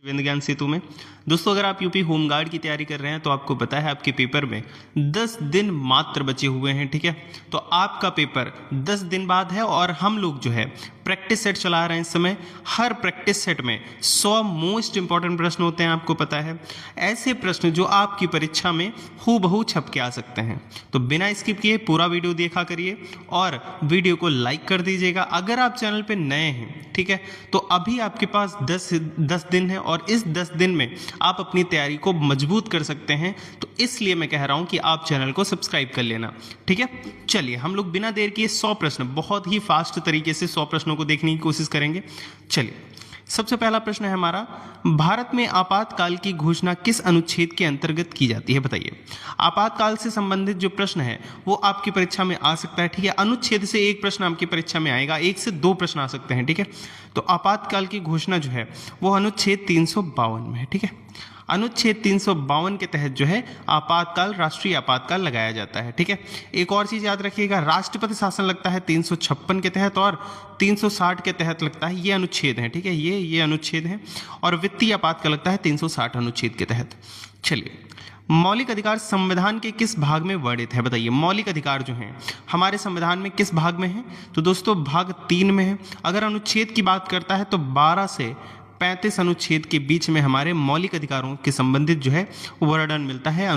शिवेंद्र ज्ञान सेतु में। दोस्तों, अगर आप यूपी होमगार्ड की तैयारी कर रहे हैं तो आपको पता है आपके पेपर में 10 दिन मात्र बचे हुए हैं। ठीक है, तो आपका पेपर 10 दिन बाद है और हम लोग जो है प्रैक्टिस सेट चला रहे हैं इस समय। हर प्रैक्टिस सेट में 100 मोस्ट इंपॉर्टेंट प्रश्न होते हैं, आपको पता है। ऐसे प्रश्न जो आपकी परीक्षा में हूबहू छप के आ सकते हैं। तो बिना स्किप किए पूरा वीडियो देखा करिए और वीडियो को लाइक कर दीजिएगा। अगर आप चैनल पे नए हैं, ठीक है, तो अभी आपके पास 10 दिन है और इस 10 दिन में आप अपनी तैयारी को मजबूत कर सकते हैं। तो इसलिए मैं कह रहा हूं कि आप चैनल को सब्सक्राइब कर लेना। ठीक है, चलिए हम लोग बिना देर किए 100 प्रश्न बहुत ही फास्ट तरीके से 100 प्रश्नों को देखने की कोशिश करेंगे। चलिए, सबसे पहला प्रश्न है हमारा, भारत में आपातकाल की घोषणा किस अनुच्छेद के अंतर्गत की जाती है? बताइए। आपातकाल से संबंधित जो प्रश्न है वो आपकी परीक्षा में आ सकता है। ठीक है, अनुच्छेद से एक प्रश्न आपकी परीक्षा में आएगा, 1 से 2 प्रश्न आ सकते हैं। ठीक है, तो आपातकाल की घोषणा जो है वो अनुच्छेद 352 में है। ठीक है, अनुच्छेद 352 के तहत जो है आपातकाल, राष्ट्रीय आपातकाल लगाया जाता है। ठीक है, एक और चीज याद रखिएगा, राष्ट्रपति शासन लगता है 356 के तहत और 360 के तहत लगता है। ये अनुच्छेद है। ठीक है, ये अनुच्छेद है। और वित्तीय आपातकाल लगता है 360 अनुच्छेद के तहत। चलिए, मौलिक अधिकार संविधान के किस भाग में वर्णित है? बताइए। मौलिक अधिकार जो हैं हमारे संविधान में किस भाग में है? तो दोस्तों भाग 3 में है। अगर अनुच्छेद की बात करता है तो 12 से 35 अनुच्छेद के बीच में हमारे मौलिक अधिकारों के संबंधित जो है वर्णन मिलता है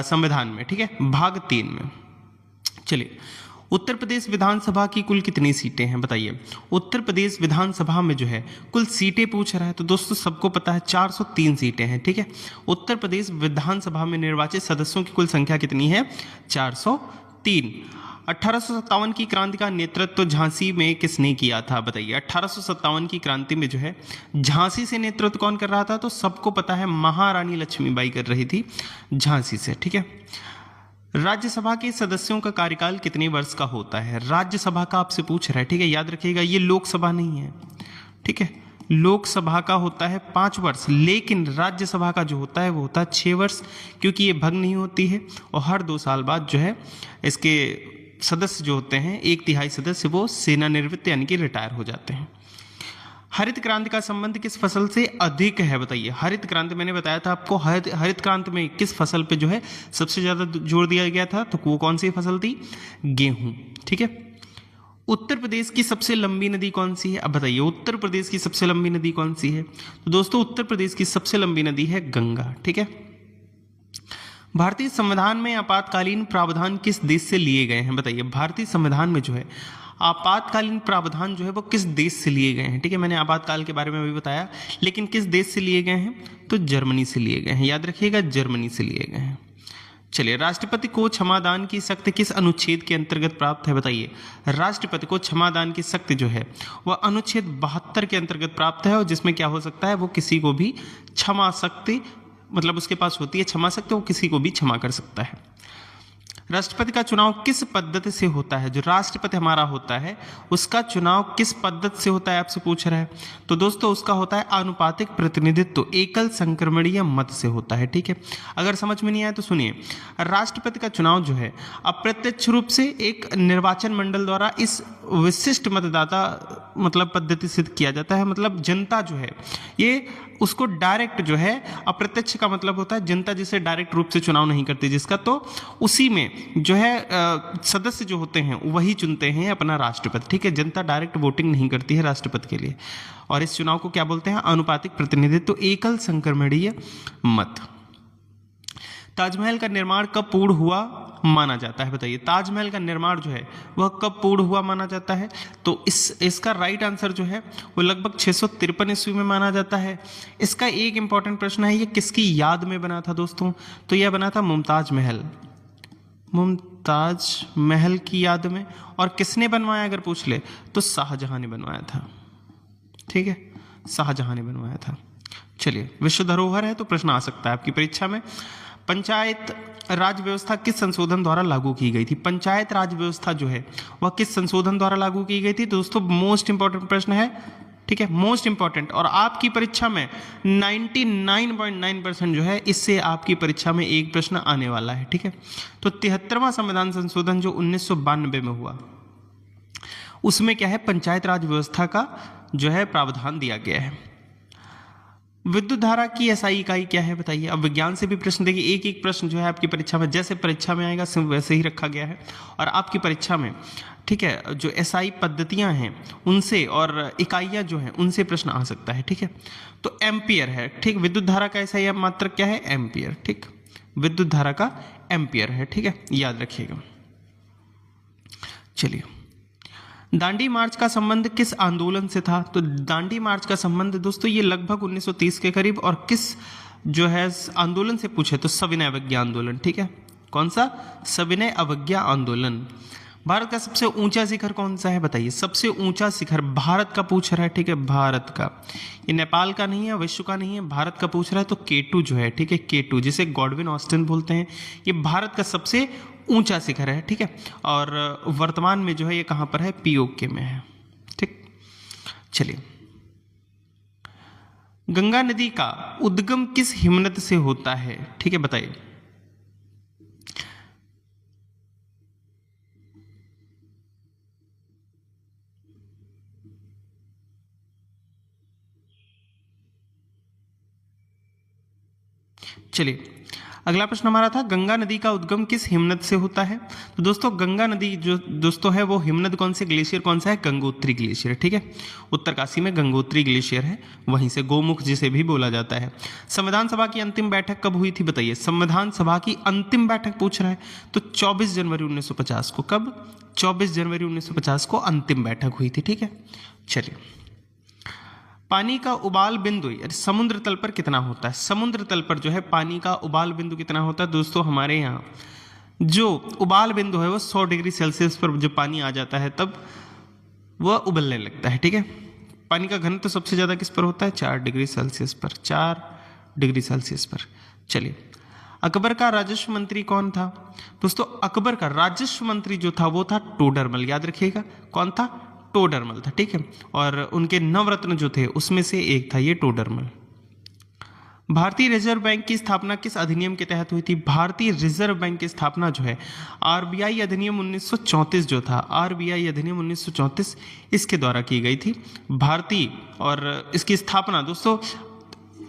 संविधान में। ठीक है, भाग 3 में। चलिए, उत्तर प्रदेश विधानसभा की कुल कितनी सीटें हैं? बताइए। उत्तर प्रदेश विधानसभा में जो है कुल सीटें पूछ रहा है, तो दोस्तों सबको पता है 403 सीटें हैं। ठीक है, उत्तर प्रदेश विधानसभा में निर्वाचित सदस्यों की कुल संख्या कितनी है? 403। 1857 की क्रांति का नेतृत्व झांसी में किसने किया था? बताइए। 1857 की क्रांति में जो है झांसी से नेतृत्व कौन कर रहा था? तो सबको पता है महारानी लक्ष्मीबाई कर रही थी झांसी से। ठीक है, राज्यसभा के सदस्यों का कार्यकाल कितने वर्ष का होता है? राज्यसभा का आपसे पूछ रहा है। ठीक है, याद रखिएगा ये लोकसभा नहीं है। ठीक है, लोकसभा का होता है 5 वर्ष, लेकिन राज्यसभा का जो होता है वो होता है 6 वर्ष, क्योंकि ये भंग नहीं होती है और हर 2 साल बाद जो है इसके सदस्य जो होते हैं 1/3 सदस्य वो सेवानिवृत्त यानी कि रिटायर हो जाते हैं। हरित क्रांति का संबंध किस फसल से अधिक है? बताइए। हरित क्रांति मैंने बताया था आपको, हरित क्रांति में किस फसल पे जो है सबसे ज्यादा जोर दिया गया था? तो वो कौन सी फसल थी? गेहूं। ठीक है, उत्तर प्रदेश की सबसे लंबी नदी कौन सी है? अब बताइए, उत्तर प्रदेश की सबसे लंबी नदी कौन सी है? तो दोस्तों उत्तर प्रदेश की सबसे लंबी नदी है गंगा। ठीक है, भारतीय संविधान में आपातकालीन प्रावधान किस देश से लिए गए हैं? बताइए। भारतीय संविधान में जो है आपातकालीन प्रावधान जो है वो किस देश से लिए गए हैं? ठीक है, मैंने आपातकाल के बारे में भी बताया, लेकिन किस देश से लिए गए हैं? तो जर्मनी से लिए गए हैं। याद रखिएगा, जर्मनी से लिए गए हैं। चलिए, राष्ट्रपति को क्षमादान की शक्ति किस अनुच्छेद के अंतर्गत प्राप्त है? बताइए। राष्ट्रपति को क्षमादान की शक्ति जो है वह अनुच्छेद 72 के अंतर्गत प्राप्त है, और जिसमें क्या हो सकता है, वो किसी को भी क्षमा शक्ति, मतलब उसके पास होती है क्षमा शक्ति, वो किसी को भी क्षमा कर सकता है। राष्ट्रपति का चुनाव किस पद्धति से होता है? जो राष्ट्रपति हमारा होता है उसका चुनाव किस पद्धति से होता है आपसे पूछ रहा है? तो दोस्तों उसका होता है आनुपातिक प्रतिनिधित्व, एकल संक्रमणीय मत से होता है। ठीक है, अगर समझ में नहीं आया तो सुनिए। राष्ट्रपति का चुनाव जो है अप्रत्यक्ष रूप से एक निर्वाचन मंडल द्वारा इस विशिष्ट मतदाता मतलब पद्धति से किया जाता है। मतलब जनता जो है ये उसको डायरेक्ट जो है, अप्रत्यक्ष का मतलब होता है जनता जिसे डायरेक्ट रूप से चुनाव नहीं करती जिसका, तो उसी में जो है सदस्य जो होते हैं वही चुनते हैं अपना राष्ट्रपति। ठीक है, जनता डायरेक्ट वोटिंग नहीं करती है राष्ट्रपति के लिए, और इस चुनाव को क्या बोलते हैं? आनुपातिक प्रतिनिधित्व, एकल संक्रमणीय मत। ताजमहल का निर्माण कब पूर्ण हुआ माना जाता है? बताइए। ताजमहल का निर्माण जो है वह कब पूर्ण हुआ माना जाता है? तो इसका राइट आंसर जो है वो लगभग 653 ईस्वी में माना जाता है। इसका एक इंपॉर्टेंट प्रश्न है, ये किसकी याद में बना था दोस्तों? तो यह बना था मुमताज महल की याद में। और किसने बनवाया अगर पूछ ले तो शाहजहां ने बनवाया था। ठीक है, शाहजहां ने बनवाया था। चलिए, विश्व धरोहर है तो प्रश्न आ सकता है आपकी परीक्षा में। पंचायत राज व्यवस्था किस संशोधन द्वारा लागू की गई थी? पंचायत राज व्यवस्था जो है वह किस संशोधन द्वारा लागू की गई थी? दोस्तों मोस्ट इंपॉर्टेंट प्रश्न है। ठीक है, मोस्ट इंपॉर्टेंट, और आपकी परीक्षा में 99.9% जो है इससे आपकी परीक्षा में एक प्रश्न आने वाला है। ठीक है, तो 73वां संविधान संशोधन जो 1992 में हुआ उसमें क्या है? पंचायत राज व्यवस्था का जो है प्रावधान दिया गया है। विद्युत धारा की एसआई इकाई क्या है बताइए। अब विज्ञान से भी प्रश्न देखिए, एक एक प्रश्न जो है आपकी परीक्षा में जैसे परीक्षा में आएगा सिर्फ वैसे ही रखा गया है। और आपकी परीक्षा में ठीक है जो एसआई पद्धतियां हैं उनसे और इकाइयां जो हैं उनसे प्रश्न आ सकता है। ठीक है, तो एम्पियर है। ठीक, विद्युत धारा का एसआई मात्रक क्या है, एम्पियर। ठीक, विद्युत धारा का एम्पियर है। ठीक है, याद रखिएगा। चलिए, दांडी मार्च का संबंध किस आंदोलन से था। तो दांडी मार्च का संबंध दोस्तों ये लगभग 1930 के करीब, और किस जो है आंदोलन से पूछे तो सविनय अवज्ञा आंदोलन। ठीक है, कौन सा, सविनय अवज्ञा आंदोलन। भारत का सबसे ऊंचा शिखर कौन सा है बताइए। सबसे ऊंचा शिखर भारत का पूछ रहा है। ठीक है, भारत का, ये नेपाल का नहीं है, विश्व का नहीं है, भारत का पूछ रहा है। तो K2 जो है, ठीक है, K2 जिसे गॉडविन ऑस्टिन बोलते हैं, ये भारत का सबसे ऊंचा शिखर है। ठीक है, और वर्तमान में जो है ये कहां पर है, POK में है। ठीक, चलिए, गंगा नदी का उद्गम किस हिमनद से होता है। ठीक है, बताइए। चलिए, अगला प्रश्न हमारा था गंगा नदी का उद्गम किस हिमनद से होता है। तो दोस्तों गंगा नदी जो दोस्तों है वो हिमनद कौन से, ग्लेशियर कौन सा है, गंगोत्री ग्लेशियर। ठीक है, उत्तरकाशी में गंगोत्री ग्लेशियर है, वहीं से गोमुख जिसे भी बोला जाता है। संविधान सभा की अंतिम बैठक कब हुई थी बताइए। संविधान सभा की अंतिम बैठक पूछ रहा है, तो 24 जनवरी 1950 को। कब, 24 जनवरी 1950 को अंतिम बैठक हुई थी। ठीक है, चलिए, पानी का उबाल बिंदु समुद्र तल पर कितना होता है। समुद्र तल पर जो है पानी का उबाल बिंदु कितना होता है दोस्तों, हमारे यहाँ जो उबाल बिंदु है वो 100 डिग्री सेल्सियस पर जब पानी आ जाता है तब वह उबलने लगता है। ठीक है, पानी का घनत्व तो सबसे ज्यादा किस पर होता है, 4 डिग्री सेल्सियस पर, 4 डिग्री सेल्सियस पर। चलिए, अकबर का राजस्व मंत्री कौन था दोस्तों। अकबर का राजस्व मंत्री जो था वो था टोडरमल। याद रखिएगा, कौन था, टोडरमल था। ठीक है, और उनके नवरत्न जो थे उसमें से एक था ये टोडरमल। भारतीय रिजर्व बैंक की स्थापना किस अधिनियम के तहत हुई थी। भारतीय रिजर्व बैंक की स्थापना जो है RBI अधिनियम 1934 जो था, RBI अधिनियम 1934 इसके द्वारा की गई थी भारतीय। और इसकी स्थापना दोस्तों,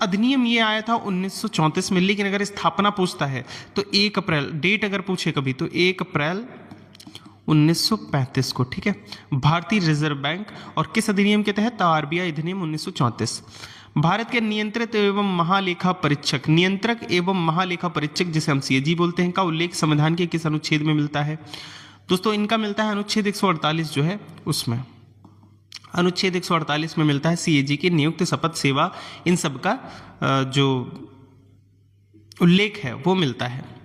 अधिनियम ये आया था 1934 में, लेकिन अगर स्थापना पूछता है तो 1 अप्रैल, डेट अगर पूछे कभी तो 1 अप्रैल 1935 को। ठीक है, भारतीय रिजर्व बैंक, और किस अधिनियम के तहत, RBI अधिनियम 1934। भारत के नियंत्रित एवं महालेखा परीक्षक, नियंत्रक एवं महालेखा परीक्षक जिसे हम CAG बोलते हैं, का उल्लेख संविधान के किस अनुच्छेद में मिलता है दोस्तों। इनका मिलता है अनुच्छेद 148 जो है उसमें, अनुच्छेद 148 में मिलता है CAG की नियुक्त, शपथ, सेवा, इन सब का जो उल्लेख है वो मिलता है।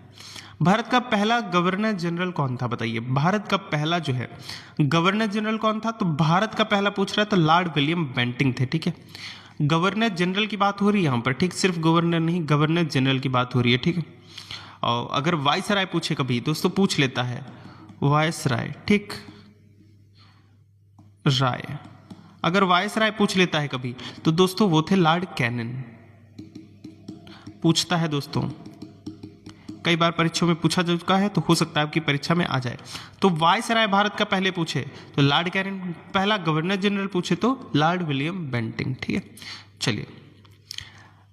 भारत का पहला गवर्नर जनरल कौन था बताइए। भारत का पहला जो है गवर्नर जनरल कौन था, तो भारत का पहला पूछ रहा है तो लॉर्ड विलियम बेंटिंग थे। ठीक है, गवर्नर जनरल की बात हो रही है यहाँ पर। ठीक, सिर्फ गवर्नर नहीं, गवर्नर जनरल की बात हो रही है। ठीक है, और अगर वायसराय पूछे कभी दोस्तों, पूछ लेता है वायसराय। ठीक, राय, अगर वायसराय पूछ लेता है कभी तो दोस्तों वो थे लॉर्ड कैनन। पूछता है दोस्तों, कई बार परीक्षाओं में पूछा जा चुका है, तो हो सकता है आपकी परीक्षा में आ जाए। तो वायसराय भारत का पहले पूछे तो लॉर्ड कैनन, पहला गवर्नर जनरल पूछे तो लॉर्ड विलियम बेंटिंग। ठीक है, चलिए,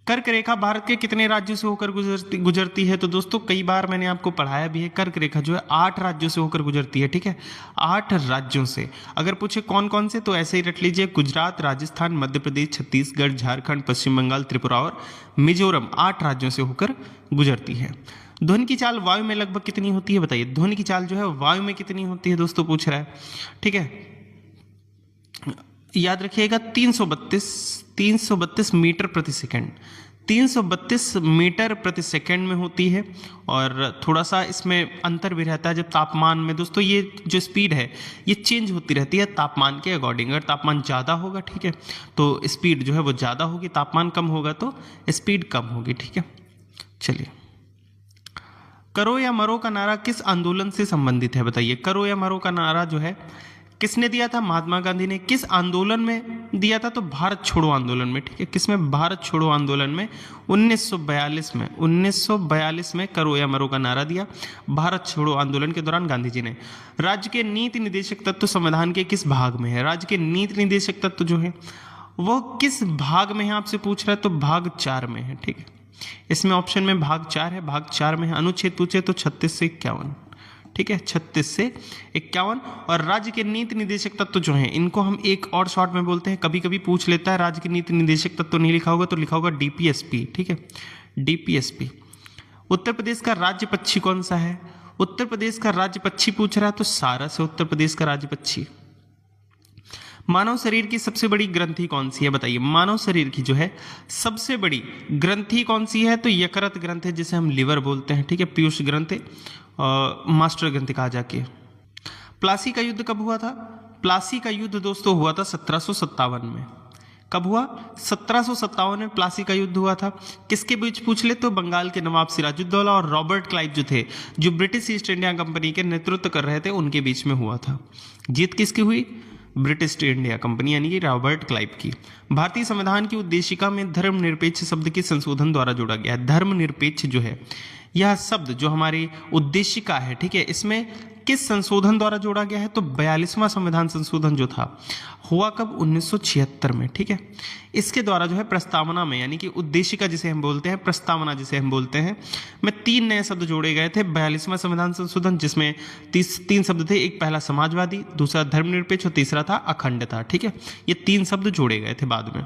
कर्क रेखा भारत के कितने राज्यों से होकर गुजरती है। तो दोस्तों कई बार मैंने आपको पढ़ाया भी है, कर्क रेखा जो है 8 राज्यों से होकर गुजरती है। ठीक है, 8 राज्यों से। अगर पूछे कौन कौन से, तो ऐसे ही रट लीजिए, गुजरात, राजस्थान, मध्य प्रदेश, छत्तीसगढ़, झारखंड, पश्चिम बंगाल, त्रिपुरा और मिजोरम, 8 राज्यों से होकर गुजरती है। ध्वनि की चाल वायु में लगभग कितनी होती है बताइए। ध्वनि की चाल जो है वायु में कितनी होती है दोस्तों, पूछ रहा है। ठीक है, याद रखिएगा 332 मीटर प्रति सेकंड, 332 मीटर प्रति सेकंड में होती है। और थोड़ा सा इसमें अंतर भी रहता है जब तापमान में दोस्तों, ये जो स्पीड है ये चेंज होती रहती है तापमान के अकॉर्डिंग। अगर तापमान ज़्यादा होगा, ठीक है, तो स्पीड जो है वो ज़्यादा होगी, तापमान कम होगा तो स्पीड कम होगी। ठीक है, चलिए, करो या मरो का नारा किस आंदोलन से संबंधित है बताइए। करो या मरो का नारा जो है किसने दिया था, महात्मा गांधी ने। किस आंदोलन में दिया था, तो भारत छोड़ो आंदोलन में। ठीक है, किसमें, भारत छोड़ो आंदोलन में 1942 में, 1942 में करो या मरो का नारा दिया भारत छोड़ो आंदोलन के दौरान गांधी जी ने। राज्य के नीति निदेशक तत्व संविधान के किस भाग में है। राज्य के नीति निदेशक तत्व जो है वो किस भाग में है आपसे पूछ रहा है, तो भाग 4 में है। ठीक है, इसमें ऑप्शन में भाग 4 है, भाग 4 में है। अनुच्छेद पूछे तो 36 से 51। ठीक है, 36 से 51। और राज्य के नीति निदेशक तत्व जो हैं इनको हम एक और शॉर्ट में बोलते हैं, कभी कभी पूछ लेता है राज्य के नीति निदेशक तत्व नहीं लिखा होगा तो लिखा होगा डीपीएसपी। ठीक है, डीपीएसपी। उत्तर प्रदेश का राज्य पक्षी कौन सा है? उत्तर प्रदेश का राज्य पक्षी पूछ रहा है तो सारस है उत्तर प्रदेश का राज्य पक्षी। मानव शरीर की सबसे बड़ी ग्रंथि कौन सी है, बताइए। मानव शरीर की जो है सबसे बड़ी ग्रंथि कौन सी है, तो यकृत ग्रंथ है, जिसे हम लिवर बोलते हैं। ठीक है, पीयूष ग्रंथ, मास्टर ग्रंथि कहा जाके। प्लासी का युद्ध कब हुआ था? प्लासी का युद्ध दोस्तों हुआ था 1757 में। कब हुआ? 1757 में प्लासी का युद्ध हुआ था। किसके बीच पूछ ले तो बंगाल के नवाब सिराजुद्दौला और रॉबर्ट क्लाइव जो थे, जो ब्रिटिश ईस्ट इंडिया कंपनी के नेतृत्व कर रहे थे, उनके बीच में हुआ था। जीत किसकी हुई? ब्रिटिश ईस्ट इंडिया कंपनी यानी कि रॉबर्ट क्लाइव की। भारतीय संविधान की उद्देशिका में धर्मनिरपेक्ष शब्द के संशोधन द्वारा जोड़ा गया है। धर्मनिरपेक्ष जो है यह शब्द जो हमारी उद्देशिका है, ठीक है, इसमें किस संशोधन द्वारा जोड़ा गया है, तो 42वां संविधान संशोधन जो था हुआ कब? 1976 में। ठीक है, इसके द्वारा जो है प्रस्तावना में यानी कि उद्देशिका जिसे हम बोलते हैं, प्रस्तावना जिसे हम बोलते हैं, में 3 नए शब्द जोड़े गए थे। 42वां संविधान संशोधन जिसमें 3 शब्द थे, एक पहला समाजवादी, दूसरा धर्मनिरपेक्ष और तीसरा था अखंडता। ठीक है, ये 3 शब्द जोड़े गए थे बाद में।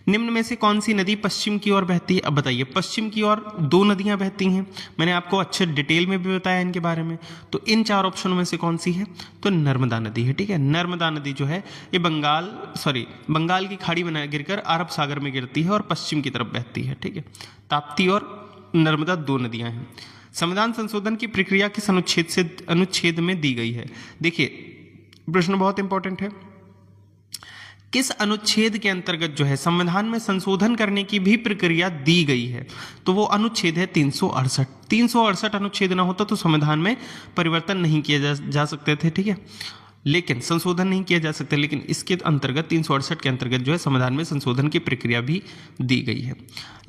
निम्न में से कौन सी नदी पश्चिम की ओर बहती है? अब बताइए, पश्चिम की ओर 2 नदियां बहती हैं, मैंने आपको अच्छे डिटेल में भी बताया इनके बारे में। तो इन 4 ऑप्शनों में से कौन सी है? तो नर्मदा नदी है। ठीक है, नर्मदा नदी जो है ये बंगाल की खाड़ी में गिरकर अरब सागर में गिरती है और पश्चिम की तरफ बहती है। ठीक है, ताप्ती और नर्मदा 2 नदियां हैं। संविधान संशोधन की प्रक्रिया किस अनुच्छेद में दी गई है? देखिए, प्रश्न बहुत इंपॉर्टेंट है। किस अनुच्छेद के अंतर्गत जो है संविधान में संशोधन करने की भी प्रक्रिया दी गई है? तो वो अनुच्छेद है 368। 368 अनुच्छेद ना होता तो संविधान में परिवर्तन नहीं किए जा सकते थे। ठीक है, लेकिन संशोधन नहीं किया जा सकता, लेकिन इसके अंतर्गत 368 के अंतर्गत जो है संविधान में संशोधन की प्रक्रिया भी दी गई है।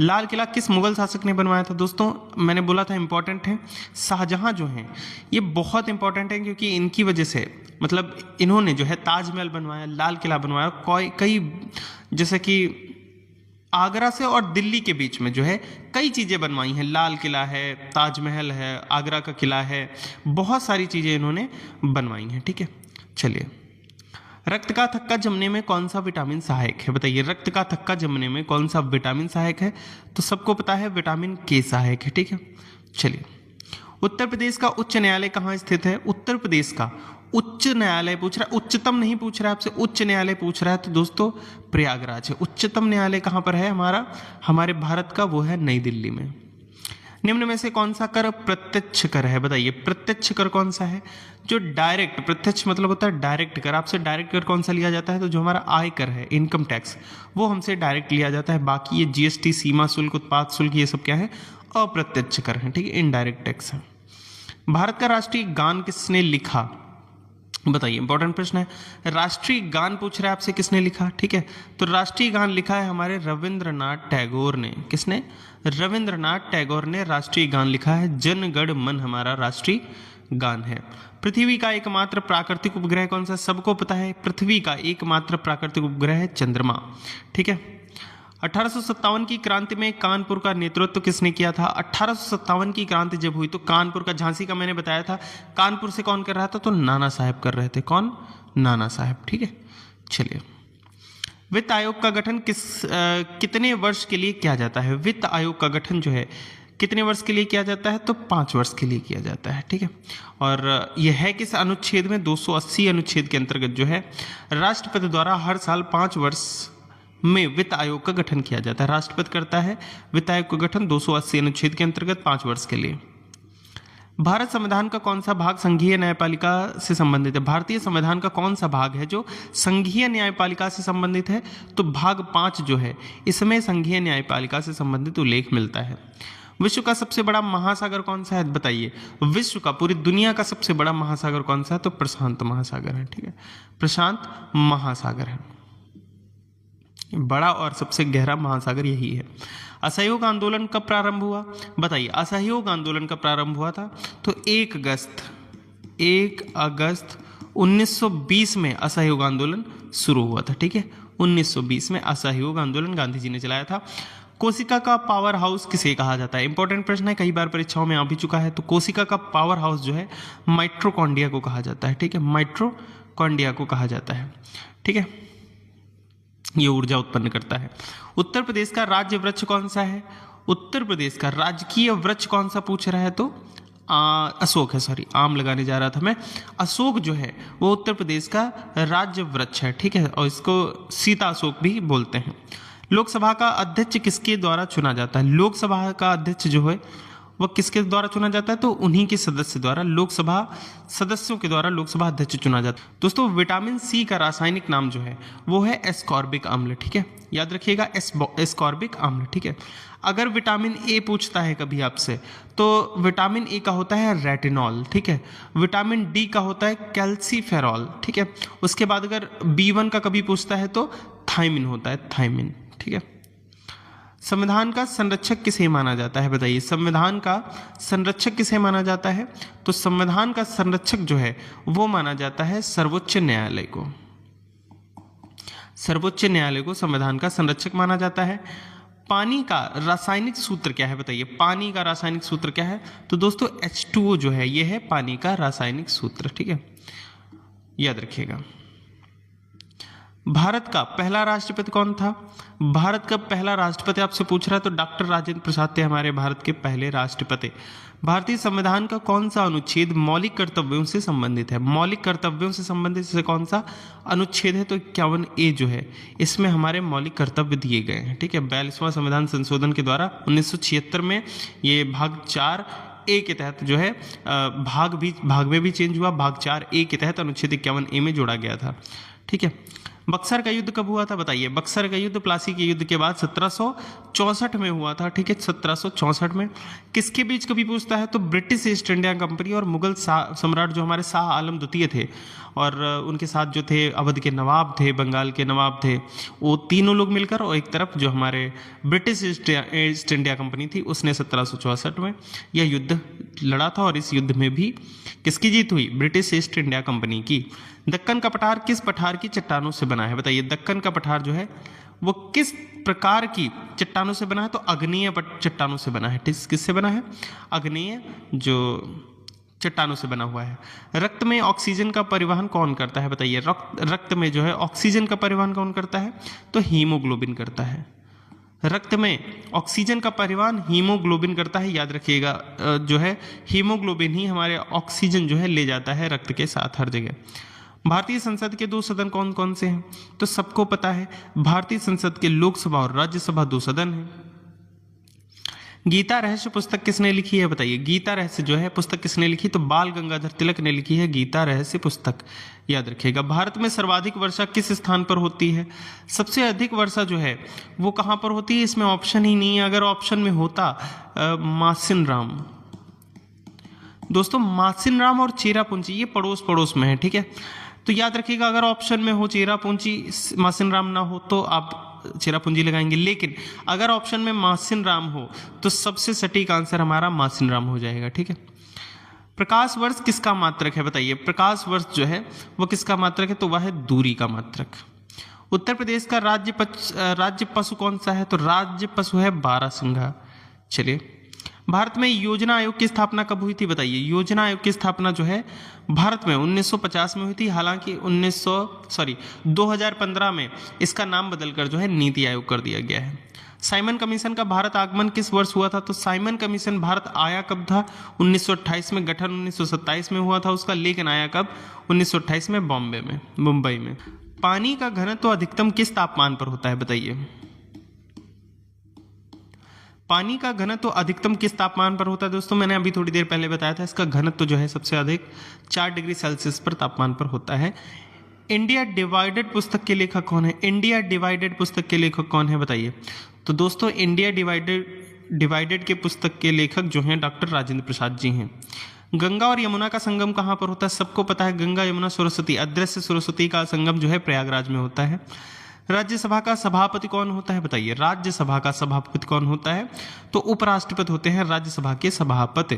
लाल किला किस मुगल शासक ने बनवाया था? दोस्तों मैंने बोला था इंपॉर्टेंट है, शाहजहां जो हैं ये बहुत इंपॉर्टेंट है, क्योंकि इनकी वजह से मतलब इन्होंने जो है ताजमहल बनवाया, लाल किला बनवाया, कई जैसे कि आगरा से और दिल्ली के बीच में जो है कई चीज़ें बनवाई हैं। लाल किला है, ताजमहल है, आगरा का किला है, बहुत सारी चीज़ें इन्होंने बनवाई हैं। ठीक है, चलिए, रक्त का थक्का जमने में कौन सा विटामिन सहायक है? बताइए, रक्त का थक्का जमने में कौन सा विटामिन सहायक है? तो सबको पता है विटामिन के सहायक है। ठीक है, चलिए, उत्तर प्रदेश का उच्च न्यायालय कहाँ स्थित है? उत्तर प्रदेश का उच्च न्यायालय पूछ रहा है, उच्चतम नहीं पूछ रहा है आपसे, उच्च न्यायालय पूछ रहा है, तो दोस्तों प्रयागराज है। उच्चतम न्यायालय कहाँ पर है हमारे भारत का? वो है नई दिल्ली में। निम्न में से कौन सा कर प्रत्यक्ष कर है? बताइए, प्रत्यक्ष कर कौन सा है? जो डायरेक्ट, प्रत्यक्ष मतलब होता है डायरेक्ट कर। आपसे डायरेक्ट कर कौन सा लिया जाता है? तो जो हमारा आय कर है, इनकम टैक्स, वो हमसे डायरेक्ट लिया जाता है। बाकी ये जीएसटी, सीमा शुल्क, उत्पाद शुल्क, ये सब क्या है? अप्रत्यक्ष कर है। ठीक है, इनडायरेक्ट टैक्स है। भारत का राष्ट्रीय गान किसने लिखा? बताइए, इंपॉर्टेंट प्रश्न है। राष्ट्रीय गान पूछ रहे हैं आपसे, किसने लिखा? ठीक है, तो राष्ट्रीय गान लिखा है हमारे रविंद्रनाथ टैगोर ने। किसने? रविंद्रनाथ टैगोर ने राष्ट्रीय गान लिखा है। जन गण मन हमारा राष्ट्रीय गान है। पृथ्वी का एकमात्र प्राकृतिक उपग्रह कौन सा? सबको पता है, पृथ्वी का एकमात्र प्राकृतिक उपग्रह है चंद्रमा। ठीक है, 1857 की क्रांति में कानपुर का नेतृत्व किसने किया था? 1857 की क्रांति जब हुई तो कानपुर का, झांसी का मैंने बताया था, कानपुर से कौन कर रहा था? तो नाना साहब कर रहे थे। कौन? नाना साहब। ठीक है, चलिए, वित्त आयोग का गठन कितने वर्ष के लिए किया जाता है? वित्त आयोग का गठन जो है कितने वर्ष के लिए किया जाता है? तो 5 वर्ष के लिए किया जाता है। ठीक है, और यह है किस अनुच्छेद में? 280 अनुच्छेद के अंतर्गत जो है राष्ट्रपति द्वारा हर साल 5 वर्ष में वित्त आयोग का गठन किया जाता है। राष्ट्रपति करता है वित्त आयोग का गठन 280 अनुच्छेद के अंतर्गत 5 वर्ष के लिए। भारत संविधान का कौन सा भाग संघीय न्यायपालिका से संबंधित है? भारतीय संविधान का कौन सा भाग है जो संघीय न्यायपालिका से संबंधित है? तो भाग 5 जो है इसमें संघीय न्यायपालिका से संबंधित उल्लेख मिलता है। विश्व का सबसे बड़ा महासागर कौन सा है? बताइए, विश्व का, पूरी दुनिया का सबसे बड़ा महासागर कौन सा है? तो प्रशांत महासागर है। ठीक है, प्रशांत महासागर है, बड़ा और सबसे गहरा महासागर यही है। असहयोग आंदोलन कब प्रारंभ हुआ? बताइए, असहयोग आंदोलन कब प्रारंभ हुआ था? तो 1 अगस्त 1920 में असहयोग आंदोलन शुरू हुआ था। ठीक है, 1920 में असहयोग आंदोलन गांधी जी ने चलाया था। कोशिका का पावर हाउस किसे कहा जाता है? इंपॉर्टेंट प्रश्न है, कई बार परीक्षाओं में आ भी चुका है। तो कोशिका का पावर हाउस जो है माइटोकॉन्ड्रिया को कहा जाता है, ठीक है, माइटोकॉन्ड्रिया को कहा जाता है, ठीक है, ये ऊर्जा उत्पन्न करता है। उत्तर प्रदेश का राज्य वृक्ष कौन सा है? उत्तर प्रदेश का राजकीय वृक्ष कौन सा पूछ रहा है? तो अशोक है, सॉरी आम लगाने जा रहा था मैं। अशोक जो है वो उत्तर प्रदेश का राज्य वृक्ष है, ठीक है, और इसको सीता अशोक भी बोलते हैं। लोकसभा का अध्यक्ष किसके द्वारा चुना जाता है? लोकसभा का अध्यक्ष जो है वह किसके द्वारा चुना जाता है? तो उन्हीं के सदस्य द्वारा, लोकसभा सदस्यों के द्वारा लोकसभा अध्यक्ष चुना जाता है। दोस्तों विटामिन सी का रासायनिक नाम जो है वो है एस्कॉर्बिक अम्ल, ठीक है, याद रखिएगा एस्कॉर्बिक अम्ल, ठीक है। अगर विटामिन ए पूछता है कभी आपसे तो विटामिन ए का होता है रेटिनॉल, ठीक है। विटामिन डी का होता है कैल्सीफेरॉल, ठीक है। उसके बाद अगर B1 का कभी पूछता है तो थायमिन होता है, थायमिन, ठीक है। संविधान का संरक्षक किसे माना जाता है? बताइए, संविधान का संरक्षक किसे माना जाता है? तो संविधान का संरक्षक जो है वो माना जाता है सर्वोच्च न्यायालय को। सर्वोच्च न्यायालय को संविधान का संरक्षक माना जाता है। पानी का रासायनिक सूत्र क्या है? बताइए, पानी का रासायनिक सूत्र क्या है? तो दोस्तों H2O जो है ये है पानी का रासायनिक सूत्र, ठीक है, याद रखिएगा। भारत का पहला राष्ट्रपति कौन था? भारत का पहला राष्ट्रपति आपसे पूछ रहा है तो डॉक्टर राजेंद्र प्रसाद थे हमारे भारत के पहले राष्ट्रपति। भारतीय संविधान का कौन सा अनुच्छेद मौलिक कर्तव्यों से संबंधित है? मौलिक कर्तव्यों से संबंधित से कौन सा अनुच्छेद है? तो 51A जो है इसमें हमारे मौलिक कर्तव्य दिए गए हैं, ठीक है। 42वां संविधान संशोधन के द्वारा 1976 में ये भाग 4A के तहत जो है भाग में भी चेंज हुआ, भाग 4A के तहत अनुच्छेद 51A में जोड़ा गया था, ठीक है। बक्सर का युद्ध कब हुआ था? बताइए, बक्सर का युद्ध प्लासी के युद्ध के बाद 1764 में हुआ था, ठीक है, 1764 में। किसके बीच कभी पूछता है? तो ब्रिटिश ईस्ट इंडिया कंपनी और मुगल सम्राट जो हमारे शाह आलम द्वितीय थे और उनके साथ जो थे अवध के नवाब थे, बंगाल के नवाब थे, वो तीनों लोग मिलकर, और एक तरफ जो हमारे ब्रिटिश ईस्ट इंडिया कंपनी थी उसने 1764 में यह युद्ध लड़ा था और इस युद्ध में भी किसकी जीत हुई? ब्रिटिश ईस्ट इंडिया कंपनी की। दक्कन का पठार किस पठार की चट्टानों से बना है? बताइए, दक्कन का पठार जो है वो किस प्रकार की चट्टानों से बना है? तो अग्नेय चट्टानों से बना है। किससे बना है? अग्नेय जो चट्टानों से बना हुआ है। रक्त में ऑक्सीजन का परिवहन कौन करता है? बताइए, रक्त में जो है ऑक्सीजन का परिवहन कौन करता है? तो हीमोग्लोबिन करता है। रक्त में ऑक्सीजन का परिवहन हीमोग्लोबिन करता है, याद रखिएगा, जो है हीमोग्लोबिन ही हमारे ऑक्सीजन जो है ले जाता है रक्त के साथ हर जगह। भारतीय संसद के 2 सदन कौन कौन से हैं? तो सबको पता है, भारतीय संसद के लोकसभा और राज्यसभा 2 सदन हैं। गीता रहस्य पुस्तक किसने लिखी है? बताइए, गीता रहस्य जो है पुस्तक किसने लिखी? तो बाल गंगाधर तिलक ने लिखी है गीता रहस्य पुस्तक, याद रखिएगा। भारत में सर्वाधिक वर्षा किस स्थान पर होती है? सबसे अधिक वर्षा जो है वो कहाँ पर होती है? इसमें ऑप्शन ही नहीं है। अगर ऑप्शन में होता मासिन राम, दोस्तों मासिन राम और चेरापूंजी ये पड़ोस पड़ोस में है, ठीक है। तो याद रखिएगा, अगर ऑप्शन में हो चेरापूंजी, मासिन राम ना हो तो आप चेरापूंजी लगाएंगे, लेकिन अगर ऑप्शन में मासिन राम हो तो सबसे सटीक आंसर हमारा मासिन राम हो जाएगा, ठीक है। प्रकाश वर्ष किसका मात्रक है? बताइए, प्रकाश वर्ष जो है वो किसका मात्रक है? तो वह है दूरी का मात्रक। उत्तर प्रदेश का राज्य पशु कौन सा है? तो राज्य पशु है बारहसिंघा। चलिए, भारत में योजना आयोग की स्थापना कब हुई थी? बताइए, योजना आयोग की स्थापना जो है भारत में 1950 में हुई थी। हालांकि 2015 में इसका नाम बदलकर जो है नीति आयोग कर दिया गया है। साइमन कमीशन का भारत आगमन किस वर्ष हुआ था? तो साइमन कमीशन भारत आया कब था? 1928 में। गठन 1927 में हुआ था उसका, लेकिन आया कब? 1928 में मुंबई में। पानी का घनत्व अधिकतम किस तापमान पर होता है? बताइए, पानी का घनत्व अधिकतम किस तापमान पर होता है? दोस्तों मैंने अभी थोड़ी देर पहले बताया था, इसका घनत्व जो है सबसे अधिक 4 डिग्री सेल्सियस पर तापमान पर होता है। इंडिया डिवाइडेड पुस्तक के लेखक कौन है? इंडिया डिवाइडेड पुस्तक के लेखक कौन है? बताइए। तो दोस्तों इंडिया डिवाइडेड के पुस्तक के लेखक जो हैं डॉक्टर राजेंद्र प्रसाद जी हैं। गंगा और यमुना का संगम कहाँ पर होता है? सबको पता है, गंगा यमुना सरस्वती, अदृश्य सरस्वती का संगम जो है प्रयागराज में होता है। राज्यसभा का सभापति कौन होता है? बताइए, राज्यसभा का सभापति कौन होता है? तो उपराष्ट्रपति होते हैं राज्यसभा के सभापति।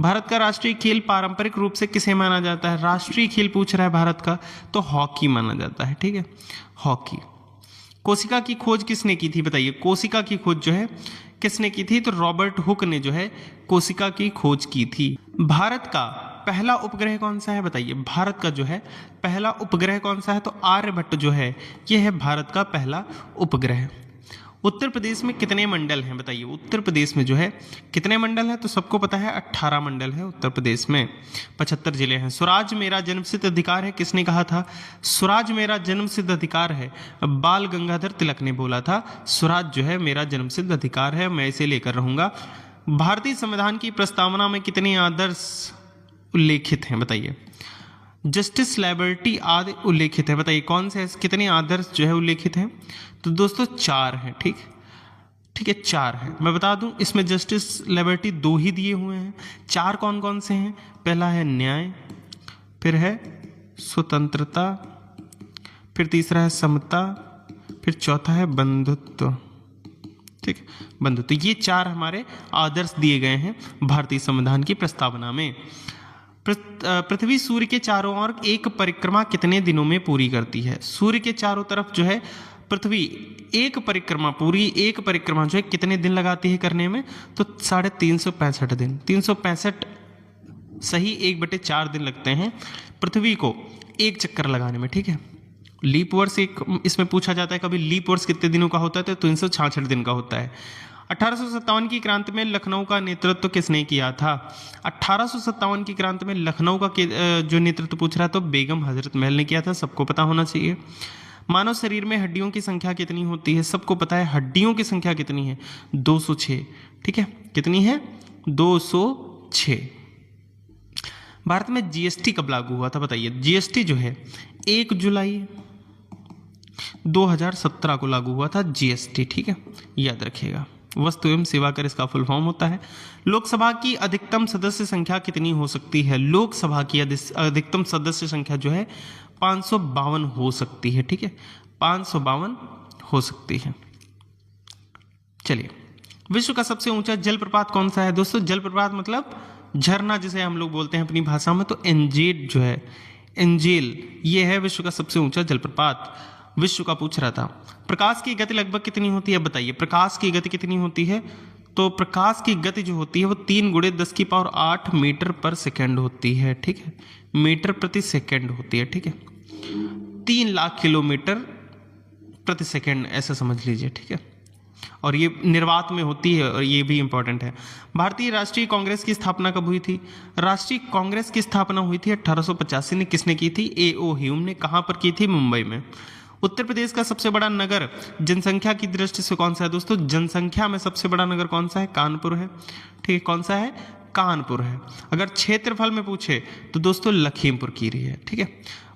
भारत का राष्ट्रीय खेल पारंपरिक रूप से किसे माना जाता है? राष्ट्रीय खेल पूछ रहा है भारत का, तो हॉकी माना जाता है, ठीक है, हॉकी। कोशिका की खोज किसने की थी बताइए, कोशिका की खोज जो है किसने की थी, तो रॉबर्ट हुक ने जो है कोशिका की खोज की थी। भारत का पहला उपग्रह कौन सा है बताइए, भारत का जो है पहला उपग्रह कौन सा है, तो आर्यभट्ट जो है ये है भारत का पहला उपग्रह। उत्तर प्रदेश में कितने मंडल हैं बताइए, उत्तर प्रदेश में जो है कितने मंडल हैं, तो सबको पता है 18 मंडल है उत्तर प्रदेश में, 75 जिले हैं। स्वराज मेरा जन्मसिद्ध अधिकार है किसने कहा था, स्वराज मेरा जन्मसिद्ध अधिकार है बाल गंगाधर तिलक ने बोला था, स्वराज जो है मेरा जन्मसिद्ध अधिकार है, मैं इसे लेकर रहूंगा। भारतीय संविधान की प्रस्तावना में कितने आदर्श उल्लेखित हैं बताइए, जस्टिस, लिबर्टी आदि उल्लेखित है, बताइए कौन से कितने आदर्श जो है उल्लेखित हैं, तो दोस्तों 4 हैं। ठीक है 4 है, मैं बता दूं इसमें जस्टिस लिबर्टी 2 ही दिए हुए हैं, 4 कौन कौन से हैं, पहला है न्याय, फिर है स्वतंत्रता, फिर तीसरा है समता, फिर चौथा है बंधुत्व। ठीक, बंधुत्व, ये 4 हमारे आदर्श दिए गए हैं भारतीय संविधान की प्रस्तावना में। पृथ्वी सूर्य के चारों ओर एक परिक्रमा कितने दिनों में पूरी करती है, सूर्य के चारों तरफ जो है पृथ्वी एक परिक्रमा जो है कितने दिन लगाती है करने में, तो 365 दिन, 365 सही 1/4 दिन लगते हैं पृथ्वी को एक चक्कर लगाने में। ठीक है, लीप वर्ष एक इसमें पूछा जाता है, कभी लीप वर्ष कितने दिनों का होता है, तो 366 दिन का होता है। 1857 की क्रांति में लखनऊ का नेतृत्व किसने किया था, 1857 की क्रांति में लखनऊ का जो नेतृत्व पूछ रहा है तो बेगम हजरत महल ने किया था, सबको पता होना चाहिए। मानव शरीर में हड्डियों की संख्या कितनी होती है, सबको पता है हड्डियों की संख्या कितनी है, 206। ठीक है, कितनी है, 206। भारत में जीएसटी कब लागू हुआ था बताइए, जीएसटी जो है 1 जुलाई 2017 को लागू हुआ था जीएसटी। ठीक है, याद रखिएगा, वस्तु एवं सेवा कर इसका फुल फॉर्म होता है। लोकसभा की अधिकतम सदस्य संख्या कितनी हो सकती है, लोकसभा की अधिकतम सदस्य संख्या जो है 552 हो सकती है। ठीक है, 552 हो सकती है। चलिए, विश्व का सबसे ऊंचा जलप्रपात कौन सा है दोस्तों, जलप्रपात मतलब झरना जिसे हम लोग बोलते हैं अपनी भाषा में, तो एंजेल जो है, एंजेल ये है विश्व का सबसे ऊंचा जलप्रपात, विश्व का पूछ रहा था। प्रकाश की गति लगभग कितनी होती है बताइए, प्रकाश की गति कितनी होती है, तो प्रकाश की गति जो होती है वो 3 × 10⁸ मीटर पर सेकेंड होती है। ठीक है, मीटर प्रति सेकेंड होती है। ठीक है, 3 लाख किलोमीटर प्रति सेकेंड ऐसा समझ लीजिए। ठीक है, और ये निर्वात में होती है, और ये भी इंपॉर्टेंट है। भारतीय राष्ट्रीय कांग्रेस की स्थापना कब हुई थी, राष्ट्रीय कांग्रेस की स्थापना हुई थी 1885 में, किसने की थी, ए.ओ. ह्यूम ने, कहां पर की थी, मुंबई में। उत्तर प्रदेश का सबसे बड़ा नगर जनसंख्या की दृष्टि से कौन सा है दोस्तों, जनसंख्या में सबसे बड़ा नगर कौन सा है, कानपुर है। ठीक है, कौन सा है, कानपुर है। अगर क्षेत्रफल में पूछे तो दोस्तों लखीमपुर खीरी है। ठीक है,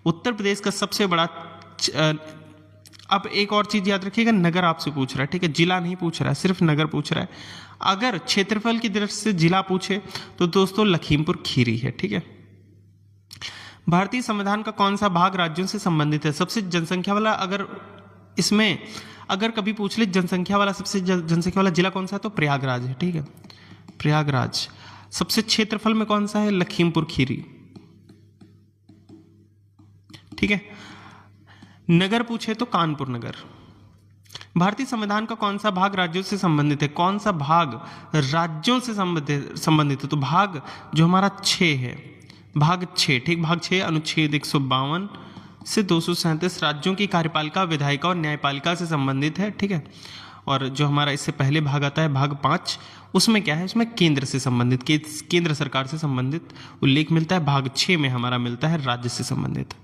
उत्तर प्रदेश का सबसे बड़ा अब एक और चीज याद रखिएगा, नगर आपसे पूछ रहा है। ठीक है, जिला नहीं पूछ रहा है, सिर्फ नगर पूछ रहा है। अगर क्षेत्रफल की दृष्टि से जिला पूछे तो दोस्तों लखीमपुर खीरी है। ठीक है, भारतीय संविधान का कौन सा भाग राज्यों से संबंधित है, सबसे जनसंख्या वाला, अगर इसमें अगर कभी पूछ ले जनसंख्या वाला, सबसे जनसंख्या वाला जिला कौन सा है, तो प्रयागराज है। ठीक है, प्रयागराज। सबसे क्षेत्रफल में कौन सा है, लखीमपुर खीरी। ठीक है, नगर पूछे तो कानपुर नगर। भारतीय संविधान का कौन सा भाग राज्यों से संबंधित है, कौन सा भाग राज्यों से संबंधित है, तो भाग जो हमारा 6 है, भाग 6। ठीक, भाग 6 अनुच्छेद 152 से 237 राज्यों की कार्यपालिका, विधायिका और न्यायपालिका से संबंधित है। ठीक है, और जो हमारा इससे पहले भाग आता है भाग 5, उसमें क्या है, इसमें केंद्र से संबंधित, केंद्र सरकार से संबंधित उल्लेख मिलता है। भाग 6 में हमारा मिलता है राज्य से संबंधित।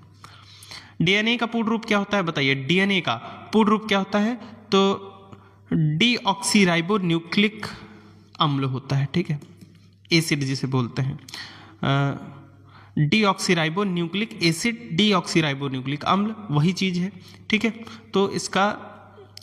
डीएनए का पूर्ण रूप क्या होता है बताइए, डीएनए का पूर्ण रूप क्या होता है, तो डीऑक्सीराइबो न्यूक्लिक अम्ल होता है। ठीक है, एसिड जिसे बोलते हैं, deoxyribo nucleic acid, deoxyribo nucleic अम्ल वही चीज है। ठीक है, तो इसका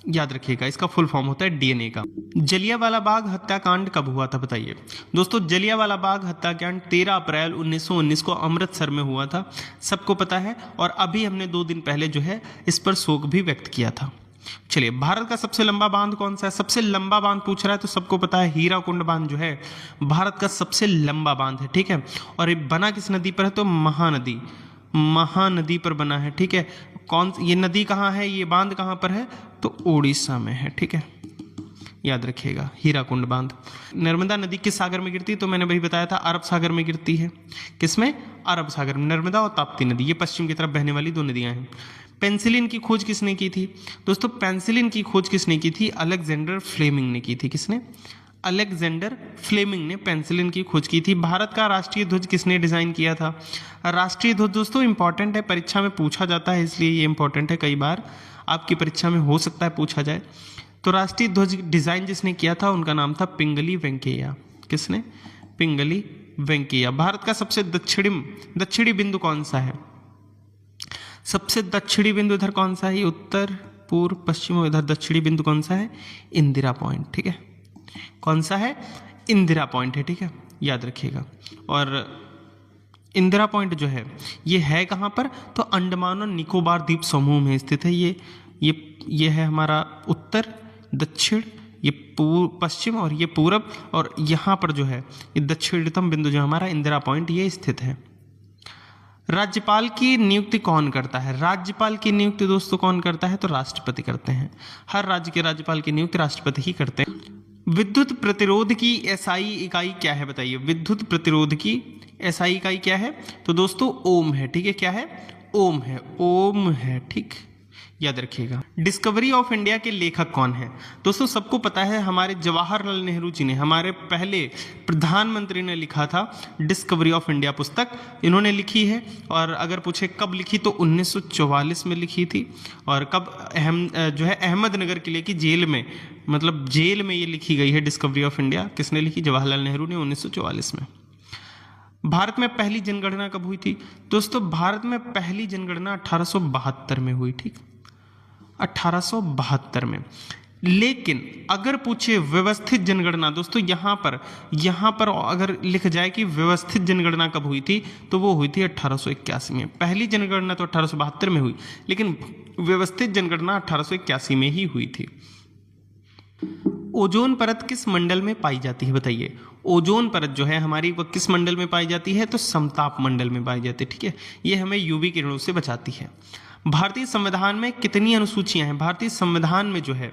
याद रखिएगा, इसका फुल फॉर्म होता है डीएनए का। जलियांवाला बाग हत्याकांड कब हुआ था बताइए दोस्तों, जलियांवाला बाग हत्याकांड 13 अप्रैल 1919 को अमृतसर में हुआ था, सबको पता है। और अभी हमने 2 दिन पहले जो है इस पर शोक भी व्यक्त किया था। चलिए, भारत का सबसे लंबा बांध कौन सा है, सबसे लंबा बांध पूछ रहा है तो सबको पता है हीराकुंड बांध जो है भारत का सबसे लंबा बांध है। ठीक है, और ये बना किस नदी पर है, तो महानदी पर बना है। ठीक है, ये नदी कहाँ है, ये बांध कहाँ पर है, तो उड़ीसा में है, ठीक है, याद रखिएगा। हीराकुंड बांध। नर्मदा नदी किस सागर में गिरती है? तो मैंने वही बताया था, अरब सागर में गिरती है। किसमें? अरब सागर में। नर्मदा और ताप्ती नदी, ये पश्चिम की तरफ बहने वाली दो नदियां हैं। पेंसिलिन की खोज किसने की थी? दोस्तों पेंसिलिन की खोज किसने की थी? अलेक्जेंडर फ्लेमिंग ने की थी। किसने? अलेक्जेंडर फ्लेमिंग ने पेंसिलिन की खोज की थी। भारत का राष्ट्रीय ध्वज किसने डिजाइन किया था? राष्ट्रीय ध्वज दोस्तों इंपॉर्टेंट है, परीक्षा में पूछा जाता है, इसलिए ये इंपॉर्टेंट है, कई बार आपकी परीक्षा में हो सकता है पूछा जाए। तो राष्ट्रीय ध्वज डिजाइन जिसने किया था उनका नाम था पिंगली वेंकैया। किसने? पिंगली वेंकैया। भारत का सबसे दक्षिणी बिंदु कौन सा है? सबसे दक्षिणी बिंदु इधर कौन सा है? ये उत्तर, पूर्व, पश्चिम, और इधर दक्षिणी बिंदु कौन सा है? इंदिरा पॉइंट, ठीक है। कौन सा है? इंदिरा पॉइंट है, ठीक है, याद रखिएगा। और इंदिरा पॉइंट जो है ये है कहाँ पर? तो अंडमान और निकोबार द्वीप समूह में स्थित है। ये है हमारा उत्तर, दक्षिण, ये पश्चिम, और ये पूरब, और यहाँ पर जो है ये दक्षिणतम बिंदु जो हमारा इंदिरा पॉइंट ये स्थित है। राज्यपाल की नियुक्ति कौन करता है? राज्यपाल की नियुक्ति दोस्तों कौन करता है? तो राष्ट्रपति करते हैं। हर राज्य के राज्यपाल की नियुक्ति राष्ट्रपति ही करते हैं। विद्युत प्रतिरोध की एसआई इकाई क्या है? बताइए। विद्युत प्रतिरोध की एसआई इकाई क्या है? तो दोस्तों ओम है, ठीक है। क्या है? ओम है, ओम है, ठीक, याद रखिएगा। डिस्कवरी ऑफ इंडिया के लेखक कौन है? दोस्तों सबको पता है, हमारे जवाहरलाल नेहरू जी ने, हमारे पहले प्रधानमंत्री ने लिखा था डिस्कवरी ऑफ इंडिया पुस्तक, इन्होंने लिखी है। और अगर पूछे कब लिखी तो 1944 में लिखी थी। और कब? अहमदनगर किले की जेल में, मतलब जेल में ये लिखी गई है डिस्कवरी ऑफ इंडिया। किसने लिखी? जवाहरलाल नेहरू ने 1944 में। भारत में पहली जनगणना कब हुई थी? दोस्तों भारत में पहली जनगणना 1872 में हुई, ठीक, 1872 में। लेकिन अगर पूछे व्यवस्थित जनगणना, दोस्तों यहाँ पर अगर लिख जाए कि व्यवस्थित जनगणना कब हुई थी तो वो हुई थी 1881 में। पहली जनगणना तो 1872 में हुई, लेकिन व्यवस्थित जनगणना 1881 में ही हुई थी। ओजोन परत किस मंडल में पाई जाती है? बताइए। ओजोन परत जो है हमारी वो किस मंडल में पाई जाती है? तो समताप मंडल में पाई जाती है, ठीक है। ये हमें यूवी किरणों से बचाती है। भारतीय संविधान में कितनी अनुसूचियां हैं? भारतीय संविधान में जो है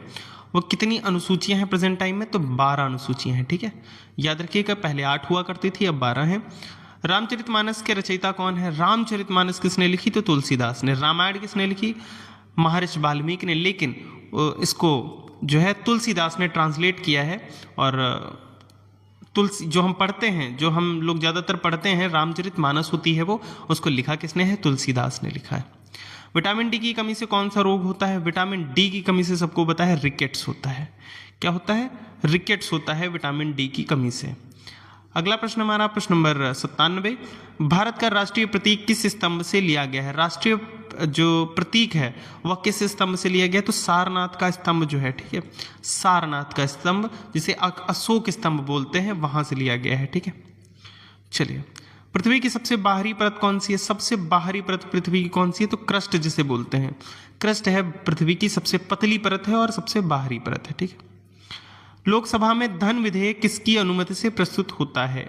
वो कितनी अनुसूचियां हैं प्रेजेंट टाइम में? तो 12 अनुसूचियां हैं, ठीक है, याद रखिएगा। पहले 8 हुआ करती थी, अब 12 हैं। रामचरितमानस के रचयिता कौन है? रामचरितमानस किसने लिखी? तो तुलसीदास ने। रामायण किसने लिखी? महर्षि वाल्मीकि ने। लेकिन इसको जो है तुलसीदास ने ट्रांसलेट किया है। और तुलसी जो हम पढ़ते हैं, जो हम लोग ज़्यादातर पढ़ते हैं, रामचरितमानस होती है वो, उसको लिखा किसने है? तुलसीदास ने लिखा है। विटामिन डी की कमी से कौन सा रोग होता है? विटामिन डी की कमी से सबको पता है रिकेट्स होता है। क्या होता है? रिकेट्स होता है विटामिन डी की कमी से। अगला प्रश्न हमारा प्रश्न नंबर 97। भारत का राष्ट्रीय प्रतीक किस स्तंभ से लिया गया है? राष्ट्रीय जो प्रतीक है वह किस स्तंभ से लिया गया? तो सारनाथ का स्तंभ जो है, ठीक है, सारनाथ का स्तंभ, जिसे अशोक स्तंभ बोलते हैं, वहां से लिया गया है, ठीक है। चलिए, पृथ्वी की सबसे बाहरी परत कौन सी है? सबसे बाहरी परत पृथ्वी की कौन सी है? तो क्रस्ट जिसे बोलते हैं। क्रस्ट है पृथ्वी की सबसे पतली परत है और सबसे बाहरी परत है, ठीक है। लोकसभा में धन विधेयक किसकी अनुमति से प्रस्तुत होता है?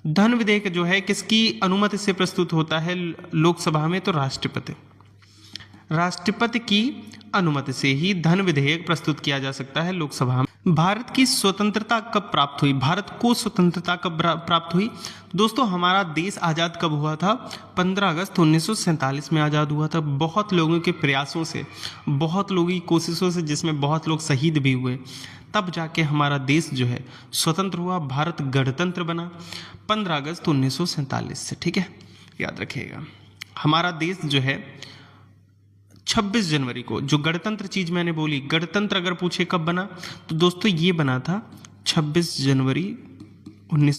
धन विधेयक जो है किसकी अनुमति से प्रस्तुत होता है लोकसभा में? तो राष्ट्रपति की अनुमति से ही धन विधेयक प्रस्तुत किया जा सकता है लोकसभा में। भारत की स्वतंत्रता कब प्राप्त हुई? भारत को स्वतंत्रता कब प्राप्त हुई? दोस्तों हमारा देश आज़ाद कब हुआ था? 15 अगस्त 1947 में आज़ाद हुआ था। बहुत लोगों के प्रयासों से, बहुत लोगों की कोशिशों से, जिसमें बहुत लोग शहीद भी हुए, तब जाके हमारा देश जो है स्वतंत्र हुआ, भारत गणतंत्र बना 15 अगस्त 1947 से, ठीक है, याद रखिएगा। हमारा देश जो है 26 जनवरी को, जो गणतंत्र चीज मैंने बोली, गणतंत्र अगर पूछे कब बना तो दोस्तों ये बना था 26 जनवरी 19